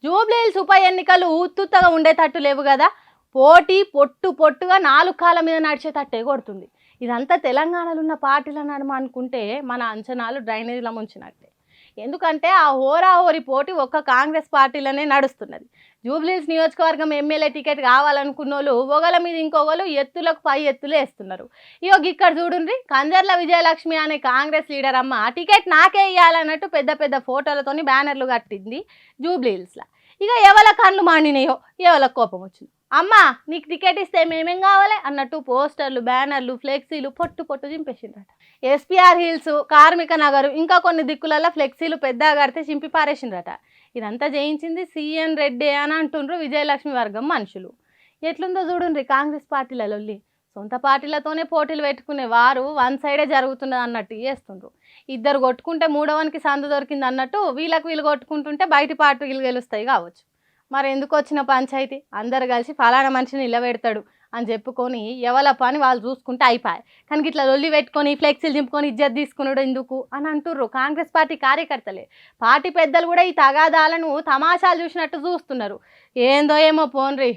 జూబ్లీహిల్స్ ఉప ఎన్నికలు ఉత్తుత్తగా ఉండేటట్టు లేవు కదా. పోటీ పొట్టుగా 4 కాళ్ళ మీద నడిచేటట్టే కొడుతుంది. ఇదంతా తెలంగాణలో ఉన్న పార్టీల నడుమ అనుకుంటే మన అంచనాలు డ్రైనేజీల ముంచినట్టే. ఎందుకంటే ఆ హోరాహోరీ పోటీ ఒక్క కాంగ్రెస్ పార్టీలోనే నడుస్తున్నది. జూబ్లీహిల్స్ నియోజకవర్గం ఎమ్మెల్యే టికెట్ కావాలనుకున్నోళ్ళు ఒకళ్ళ మీద ఇంకొకరు ఎత్తులకు పై ఎత్తులు వేస్తున్నారు. ఇక్కడ చూడండి, కంజర్ల విజయలక్ష్మి అనే కాంగ్రెస్ లీడర్ అమ్మ టికెట్ నాకే ఇవ్వాలన్నట్టు పెద్ద పెద్ద ఫోటోలతోని బ్యానర్లు కట్టింది జూబ్లీహిల్స్లో. ఎవల కళ్ళు మాండినాయో ఎవల కోపం వచ్చింది. అమ్మ నీకు టికెట్ ఇస్తే మేమేం కావాలి అన్నట్టు పోస్టర్లు, బ్యానర్లు, ఫ్లెక్సీలు పొట్టు చింపేసిండ్రట. ఎస్పీఆర్ హిల్స్, కార్మిక నగర్ ఇంకా కొన్ని దిక్కులలో ఫ్లెక్సీలు పెద్దగా కడితే చింపి పారేసిండ్రట. ఇదంతా చేయించింది సిఎన్ రెడ్డి అని అంటుండ్రు విజయలక్ష్మి వర్గం మనుషులు. ఎట్లుందో చూడండి కాంగ్రెస్ పార్టీలలో. సొంత పార్టీలతోనే పోటీలు పెట్టుకునే వారు వన్ సైడే జరుగుతున్నది అన్నట్టు చేస్తుండ్రు. ఇద్దరు కొట్టుకుంటే మూడవనికి సందు దొరికింది అన్నట్టు వీళ్ళు కొట్టుకుంటుంటే బయట పార్టీలు గెలుస్తాయి కావచ్చు. మరి ఎందుకు వచ్చిన పంచాయతీ? అందరు కలిసి ఫలానా మనిషిని నిలబెడతాడు అని చెప్పుకొని ఎవల పని వాళ్ళు చూసుకుంటే అయిపోయాయి. కానీ ఇట్లా లొల్లి పెట్టుకొని ఫ్లెక్సీలు చింపుకొని ఇజ్జత్ తీసుకున్నాడు ఎందుకు అని అంటుర్రు కాంగ్రెస్ పార్టీ కార్యకర్తలే. పార్టీ పెద్దలు కూడా ఈ తగాదాలను తమాషాలు చూసినట్టు చూస్తున్నారు. ఏందో ఏమో పోన్రి.